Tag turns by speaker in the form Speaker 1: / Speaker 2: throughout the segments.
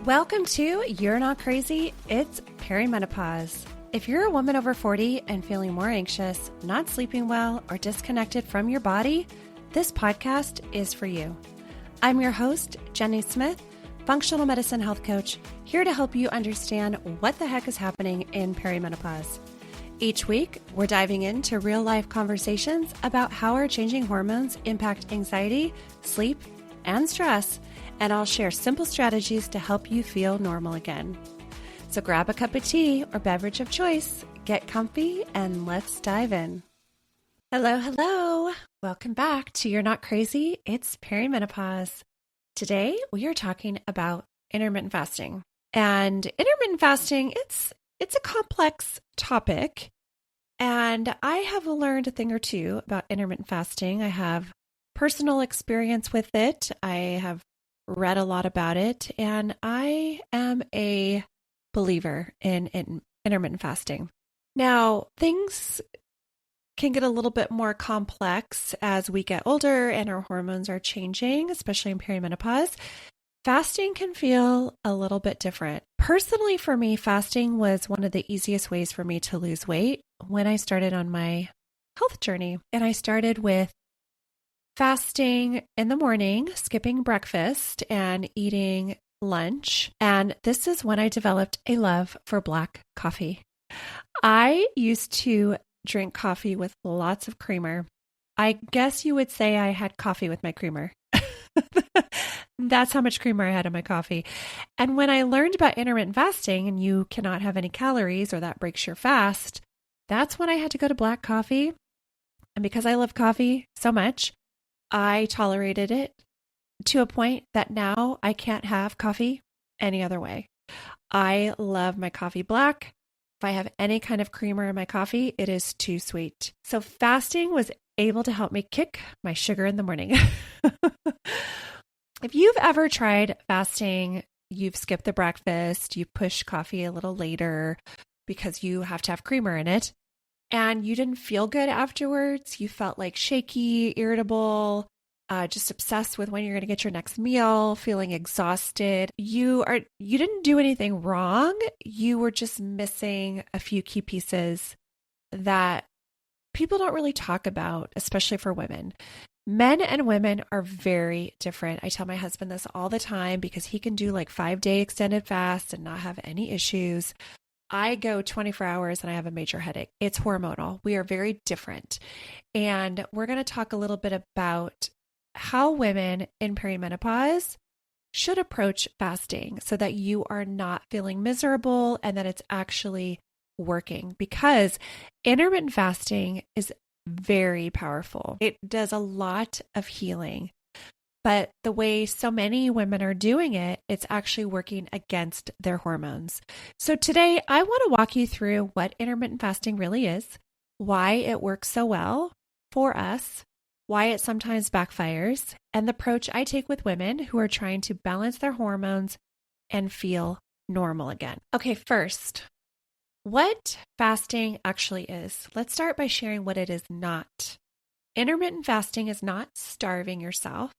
Speaker 1: Welcome to You're Not Crazy, It's Perimenopause. If you're a woman over 40 and feeling more anxious, not sleeping well, or disconnected from your body, this podcast is for you. I'm your host, Jenny Smith, functional medicine health coach, here to help you understand what the heck is happening in perimenopause. Each week, we're diving into real-life conversations about how our changing hormones impact anxiety, sleep, and stress, and I'll share simple strategies to help you feel normal again. So grab a cup of tea or beverage of choice, get comfy, and let's dive in. Hello. Welcome back to You're Not Crazy, It's Perimenopause. Today, we are talking about intermittent fasting. And intermittent fasting, it's a complex topic, and I have learned a thing or two about intermittent fasting. I have personal experience with it. I have read a lot about it, and I am a believer in intermittent fasting. Now, things can get a little bit more complex as we get older and our hormones are changing, especially in perimenopause. Fasting can feel a little bit different. Personally, for me, fasting was one of the easiest ways for me to lose weight when I started on my health journey. And I started with fasting in the morning, skipping breakfast and eating lunch. And this is when I developed a love for black coffee. I used to drink coffee with lots of creamer. I guess you would say I had coffee with my creamer. That's how much creamer I had in my coffee. And when I learned about intermittent fasting and you cannot have any calories or that breaks your fast, that's when I had to go to black coffee. And because I love coffee so much, I tolerated it to a point that now I can't have coffee any other way. I love my coffee black. If I have any kind of creamer in my coffee, it is too sweet. So fasting was able to help me kick my sugar in the morning. If you've ever tried fasting, you've skipped the breakfast, you push coffee a little later because you have to have creamer in it, and you didn't feel good afterwards, you felt like shaky, irritable, just obsessed with when you're going to get your next meal, feeling exhausted. You didn't do anything wrong. You were just missing a few key pieces that people don't really talk about, especially for women. Men and women are very different. I tell my husband this all the time because he can do like 5-day extended fasts and not have any issues. I go 24 hours and I have a major headache. It's hormonal. We are very different. And we're going to talk a little bit about how women in perimenopause should approach fasting so that you are not feeling miserable and that it's actually working, because intermittent fasting is very powerful. It does a lot of healing, but the way so many women are doing it, it's actually working against their hormones. So today I want to walk you through what intermittent fasting really is, why it works so well for us, why it sometimes backfires, and the approach I take with women who are trying to balance their hormones and feel normal again. Okay, first, what fasting actually is. Let's start by sharing what it is not. Intermittent fasting is not starving yourself,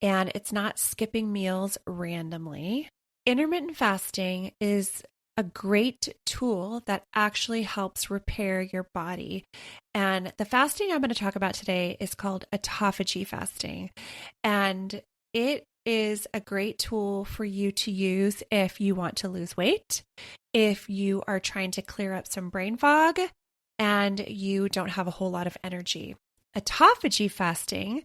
Speaker 1: and it's not skipping meals randomly. Intermittent fasting is a great tool that actually helps repair your body. And the fasting I'm going to talk about today is called autophagy fasting. And it is a great tool for you to use if you want to lose weight, if you are trying to clear up some brain fog, and you don't have a whole lot of energy. Autophagy fasting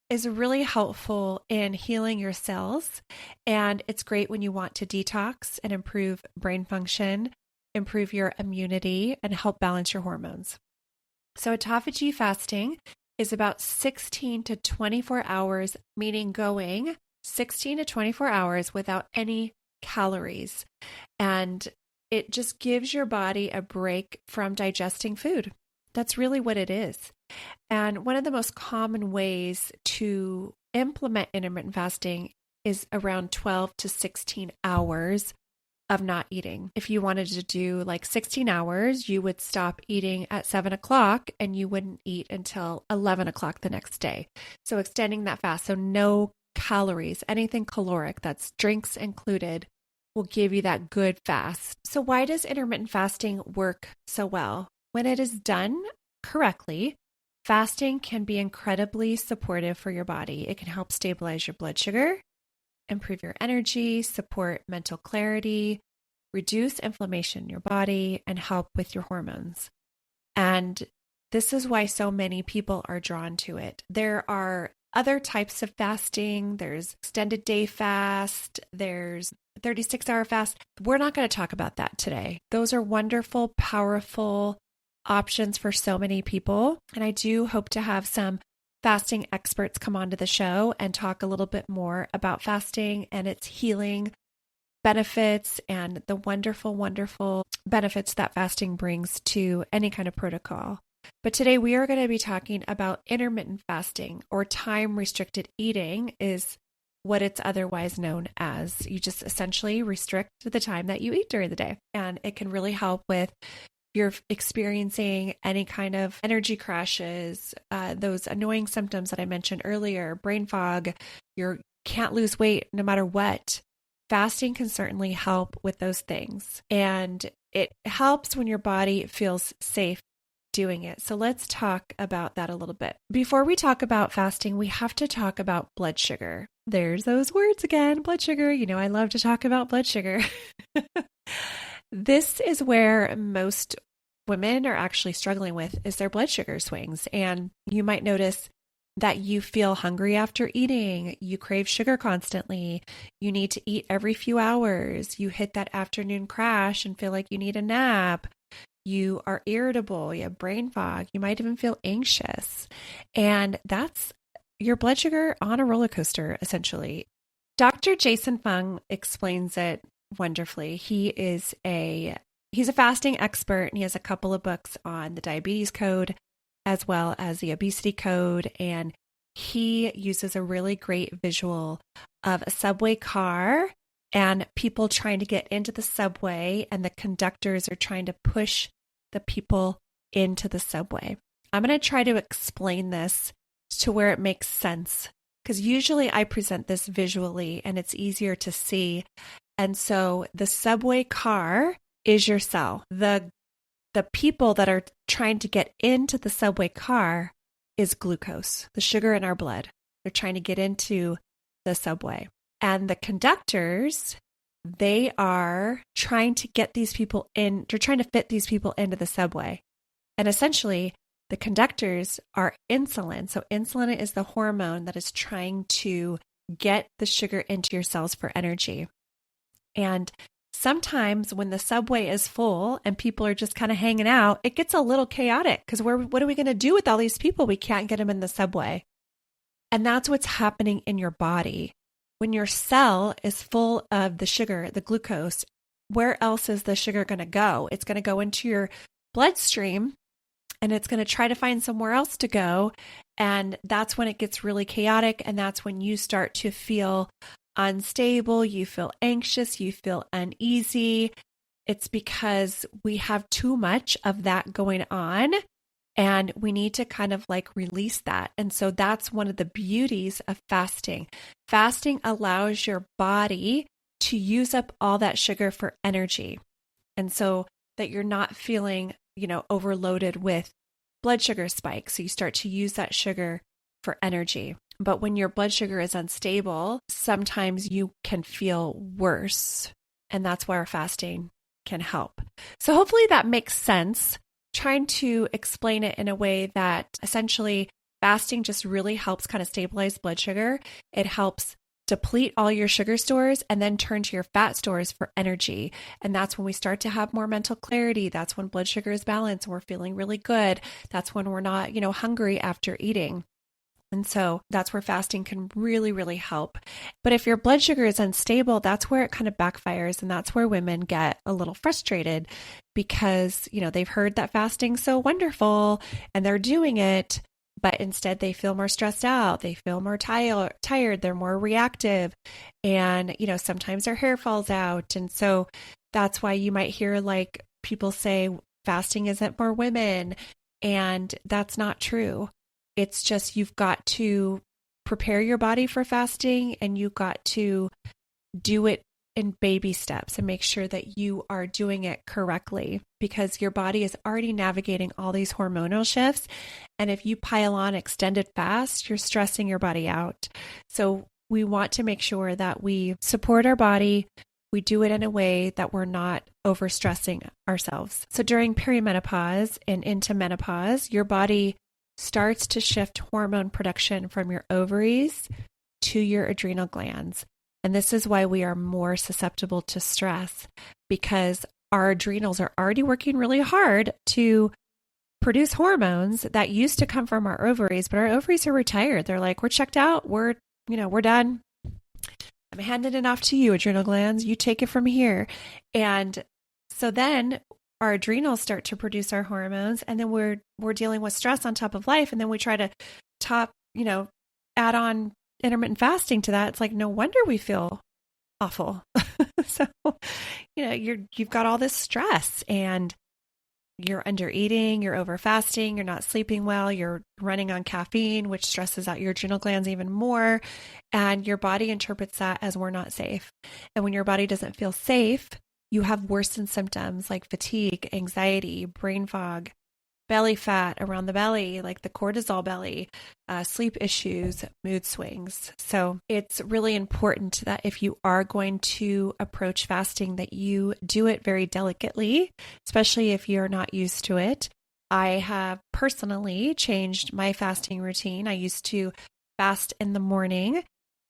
Speaker 1: is really helpful in healing your cells, and it's great when you want to detox and improve brain function, improve your immunity, and help balance your hormones. So autophagy fasting is about 16 to 24 hours, meaning going 16 to 24 hours without any calories. And it just gives your body a break from digesting food. That's really what it is. And one of the most common ways to implement intermittent fasting is around 12 to 16 hours of not eating. If you wanted to do like 16 hours, you would stop eating at 7 o'clock and you wouldn't eat until 11 o'clock the next day. So extending that fast. So no calories, anything caloric, that's drinks included, will give you that good fast. So why does intermittent fasting work so well? When it is done correctly, fasting can be incredibly supportive for your body. It can help stabilize your blood sugar, improve your energy, support mental clarity, reduce inflammation in your body, and help with your hormones. And this is why so many people are drawn to it. There are other types of fasting. There's extended day fast. There's 36-hour fast. We're not going to talk about that today. Those are wonderful, powerful options for so many people. And I do hope to have some fasting experts come onto the show and talk a little bit more about fasting and its healing benefits and the wonderful, wonderful benefits that fasting brings to any kind of protocol. But today we are going to be talking about intermittent fasting, or time-restricted eating is what it's otherwise known as. You just essentially restrict the time that you eat during the day. And it can really help with you're experiencing any kind of energy crashes, those annoying symptoms that I mentioned earlier, brain fog, you can't lose weight no matter what. Fasting can certainly help with those things. And it helps when your body feels safe doing it. So let's talk about that a little bit. Before we talk about fasting, we have to talk about blood sugar. There's those words again, blood sugar. You know, I love to talk about blood sugar. This is where most women are actually struggling with is their blood sugar swings. And you might notice that you feel hungry after eating, you crave sugar constantly, you need to eat every few hours, you hit that afternoon crash and feel like you need a nap, you are irritable, you have brain fog, you might even feel anxious. And that's your blood sugar on a roller coaster, essentially. Dr. Jason Fung explains it wonderfully. He's a fasting expert, and he has a couple of books on the diabetes code as well as the obesity code. And he uses a really great visual of a subway car and people trying to get into the subway, and the conductors are trying to push the people into the subway. I'm going to try to explain this to where it makes sense, because usually I present this visually and it's easier to see. And so the subway car is your cell. The people that are trying to get into the subway car is glucose, the sugar in our blood. They're trying to get into the subway. And the conductors, they are trying to get these people in, they're trying to fit these people into the subway. And essentially, the conductors are insulin. So insulin is the hormone that is trying to get the sugar into your cells for energy. And sometimes when the subway is full and people are just kind of hanging out, it gets a little chaotic because what are we going to do with all these people? We can't get them in the subway. And that's what's happening in your body. When your cell is full of the sugar, the glucose, where else is the sugar going to go? It's going to go into your bloodstream and it's going to try to find somewhere else to go. And that's when it gets really chaotic. And that's when you start to feel unstable, you feel anxious, you feel uneasy. It's because we have too much of that going on and we need to kind of like release that. And so that's one of the beauties of fasting. Fasting allows your body to use up all that sugar for energy. And so that you're not feeling, overloaded with blood sugar spikes. So you start to use that sugar for energy. But when your blood sugar is unstable, sometimes you can feel worse. And that's where fasting can help. So hopefully that makes sense. Trying to explain it in a way that essentially fasting just really helps kind of stabilize blood sugar. It helps deplete all your sugar stores and then turn to your fat stores for energy. And that's when we start to have more mental clarity. That's when blood sugar is balanced and we're feeling really good. That's when we're not, hungry after eating. And so that's where fasting can really, really help. But if your blood sugar is unstable, that's where it kind of backfires. And that's where women get a little frustrated because, they've heard that fasting's so wonderful and they're doing it, but instead they feel more stressed out. They feel more tired. They're more reactive. And, sometimes their hair falls out. And so that's why you might hear like people say fasting isn't for women. And that's not true. It's just you've got to prepare your body for fasting, and you got to do it in baby steps and make sure that you are doing it correctly, because your body is already navigating all these hormonal shifts. And if you pile on extended fast, you're stressing your body out. So we want to make sure that we support our body. We do it in a way that we're not overstressing ourselves. So during perimenopause and into menopause, your body starts to shift hormone production from your ovaries to your adrenal glands. And this is why we are more susceptible to stress, because our adrenals are already working really hard to produce hormones that used to come from our ovaries, but our ovaries are retired. They're like, we're checked out. We're done. I'm handing it off to you, adrenal glands. You take it from here. And so then our adrenals start to produce our hormones, and then we're dealing with stress on top of life. And then we try to add on intermittent fasting to that. It's like, no wonder we feel awful. So, you've got all this stress, and you're under eating, you're over fasting, you're not sleeping well, you're running on caffeine, which stresses out your adrenal glands even more. And your body interprets that as we're not safe. And when your body doesn't feel safe, you have worsened symptoms like fatigue, anxiety, brain fog, belly fat around the belly, like the cortisol belly, sleep issues, mood swings. So it's really important that if you are going to approach fasting, that you do it very delicately, especially if you're not used to it. I have personally changed my fasting routine. I used to fast in the morning,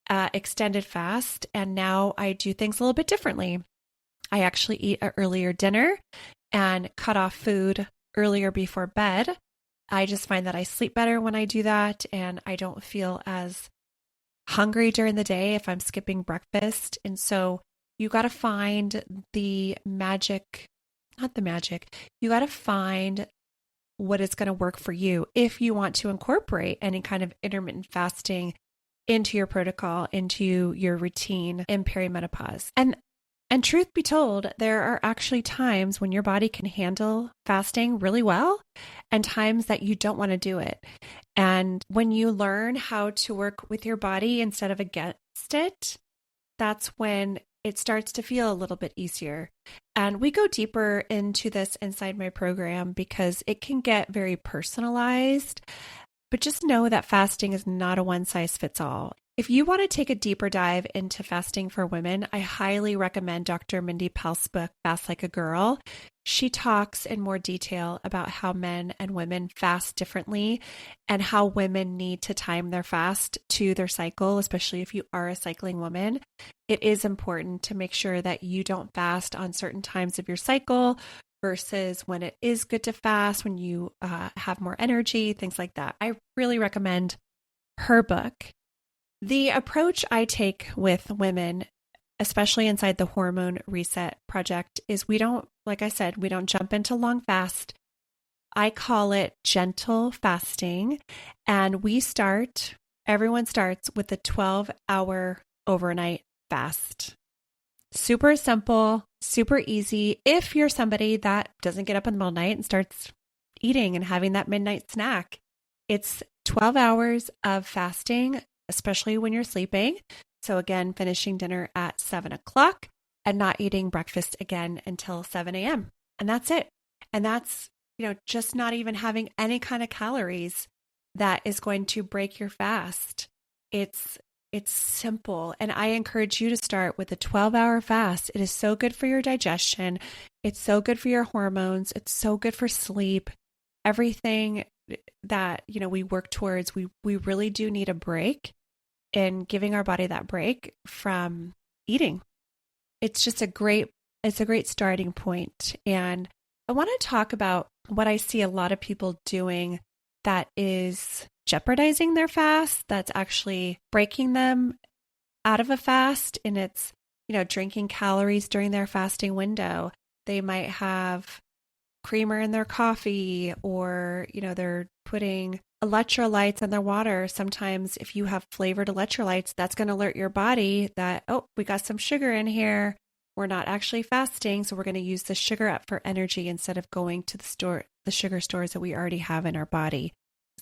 Speaker 1: extended fast, and now I do things a little bit differently. I actually eat an earlier dinner and cut off food earlier before bed. I just find that I sleep better when I do that, and I don't feel as hungry during the day if I'm skipping breakfast. And so you got to find the magic, not the magic, you got to find what is going to work for you if you want to incorporate any kind of intermittent fasting into your protocol, into your routine in perimenopause. And truth be told, there are actually times when your body can handle fasting really well and times that you don't want to do it. And when you learn how to work with your body instead of against it, that's when it starts to feel a little bit easier. And we go deeper into this inside my program because it can get very personalized. But just know that fasting is not a one size fits all. If you want to take a deeper dive into fasting for women, I highly recommend Dr. Mindy Pelz's book, Fast Like a Girl. She talks in more detail about how men and women fast differently and how women need to time their fast to their cycle, especially if you are a cycling woman. It is important to make sure that you don't fast on certain times of your cycle versus when it is good to fast, when you have more energy, things like that. I really recommend her book. The approach I take with women, especially inside the Hormone Reset Project, is we don't jump into long fast. I call it gentle fasting. And everyone starts with a 12-hour overnight fast. Super simple, super easy. If you're somebody that doesn't get up in the middle of the night and starts eating and having that midnight snack, it's 12 hours of fasting, especially when you're sleeping. So again, finishing dinner at 7 o'clock and not eating breakfast again until 7 a.m. And that's it. And that's, just not even having any kind of calories that is going to break your fast. It's simple. And I encourage you to start with a 12-hour fast. It is so good for your digestion. It's so good for your hormones. It's so good for sleep. Everything that, we work towards, we really do need a break. And giving our body that break from eating. It's a great starting point. And I want to talk about what I see a lot of people doing that is jeopardizing their fast, that's actually breaking them out of a fast. And it's, drinking calories during their fasting window. They might have creamer in their coffee, or, they're putting electrolytes in their water. Sometimes if you have flavored electrolytes, that's going to alert your body that, oh, we got some sugar in here. We're not actually fasting, so we're going to use the sugar up for energy instead of going to the sugar stores that we already have in our body.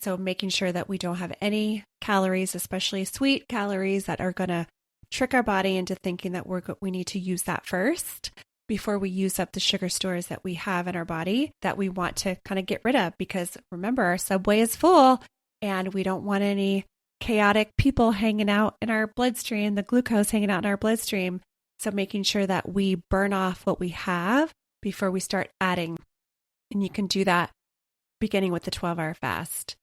Speaker 1: So making sure that we don't have any calories, especially sweet calories that are going to trick our body into thinking that we need to use that first before we use up the sugar stores that we have in our body that we want to kind of get rid of. Because remember, our subway is full and we don't want any chaotic people hanging out in our bloodstream, the glucose hanging out in our bloodstream. So making sure that we burn off what we have before we start adding. And you can do that beginning with the 12-hour fast.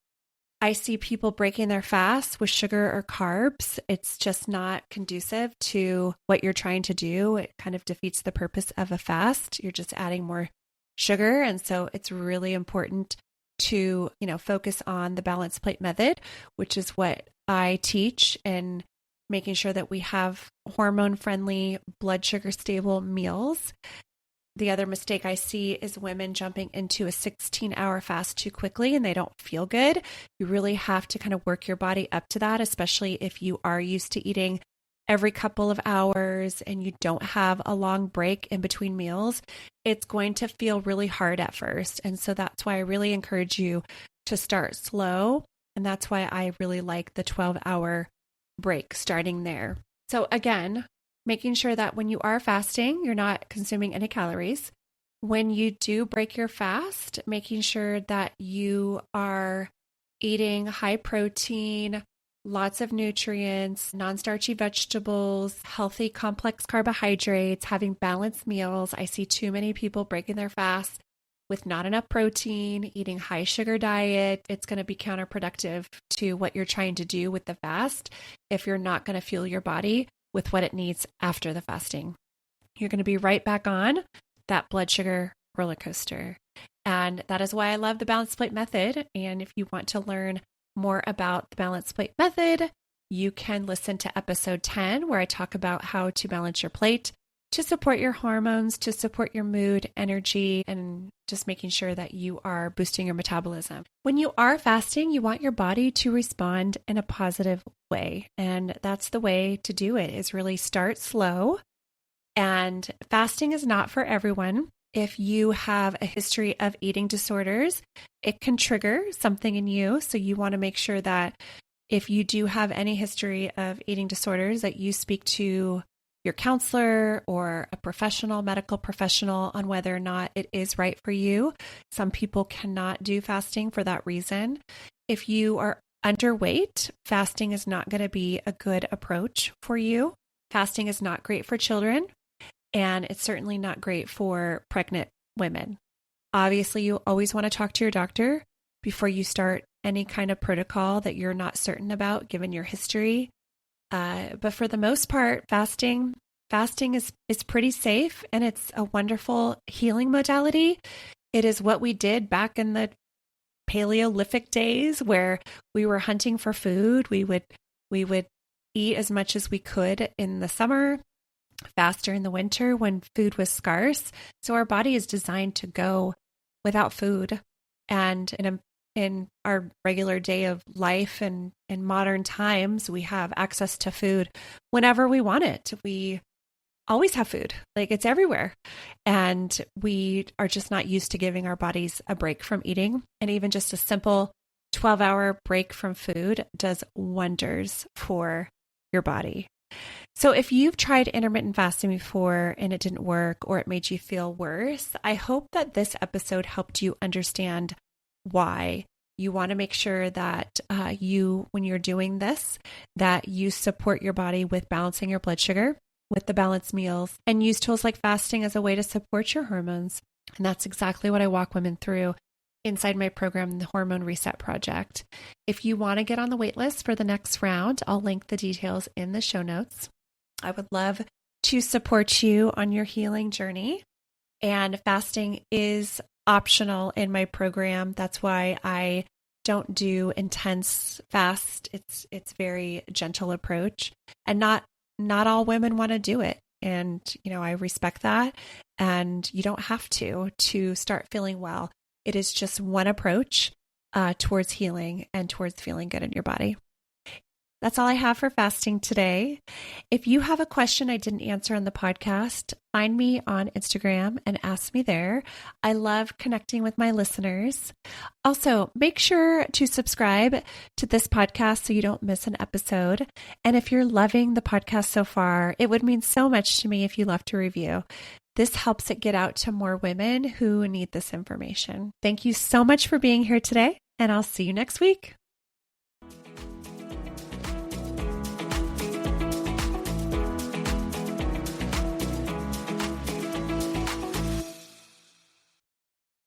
Speaker 1: I see people breaking their fast with sugar or carbs. It's just not conducive to what you're trying to do. It kind of defeats the purpose of a fast. You're just adding more sugar. And so it's really important to, focus on the balanced plate method, which is what I teach, and making sure that we have hormone-friendly, blood sugar stable meals. The other mistake I see is women jumping into a 16-hour fast too quickly and they don't feel good. You really have to kind of work your body up to that, especially if you are used to eating every couple of hours and you don't have a long break in between meals. It's going to feel really hard at first. And so that's why I really encourage you to start slow. And that's why I really like the 12-hour break starting there. So again, making sure that when you are fasting, you're not consuming any calories. When you do break your fast, making sure that you are eating high protein, lots of nutrients, non-starchy vegetables, healthy complex carbohydrates, having balanced meals. I see too many people breaking their fast with not enough protein, eating high sugar diet. It's going to be counterproductive to what you're trying to do with the fast if you're not going to fuel your body with what it needs after the fasting. You're going to be right back on that blood sugar roller coaster. And that is why I love the balanced plate method. And if you want to learn more about the balanced plate method, you can listen to episode 10, where I talk about how to balance your plate to support your hormones, to support your mood, energy, and just making sure that you are boosting your metabolism. When you are fasting, you want your body to respond in a positive way. And that's the way to do it, is really start slow. And fasting is not for everyone. If you have a history of eating disorders, it can trigger something in you. So you want to make sure that if you do have any history of eating disorders, that you speak to your counselor or a medical professional on whether or not it is right for you. Some people cannot do fasting for that reason. If you are underweight, fasting is not going to be a good approach for you. Fasting is not great for children, and it's certainly not great for pregnant women. Obviously, you always want to talk to your doctor before you start any kind of protocol that you're not certain about, given your history. But for the most part, fasting is pretty safe, and it's a wonderful healing modality. It is what we did back in the Paleolithic days, where we were hunting for food. We would eat as much as we could in the summer, fast during the winter when food was scarce. So our body is designed to go without food. And in our regular day of life and in modern times, we have access to food whenever we want it. We always have food, like it's everywhere. And we are just not used to giving our bodies a break from eating. And even just a simple 12-hour break from food does wonders for your body. So if you've tried intermittent fasting before and it didn't work, or it made you feel worse, I hope that this episode helped you understand why. You want to make sure that when you're doing this, that you support your body with balancing your blood sugar with the balanced meals, and use tools like fasting as a way to support your hormones. And that's exactly what I walk women through inside my program, the Hormone Reset Project. If you want to get on the wait list for the next round, I'll link the details in the show notes. I would love to support you on your healing journey. And fasting is optional in my program. That's why I don't do intense fast. It's very gentle approach, and not all women want to do it. And, I respect that. And you don't have to start feeling well. It is just one approach towards healing and towards feeling good in your body. That's all I have for fasting today. If you have a question I didn't answer on the podcast, find me on Instagram and ask me there. I love connecting with my listeners. Also, make sure to subscribe to this podcast so you don't miss an episode. And if you're loving the podcast so far, it would mean so much to me if you left a review. This helps it get out to more women who need this information. Thank you so much for being here today, and I'll see you next week.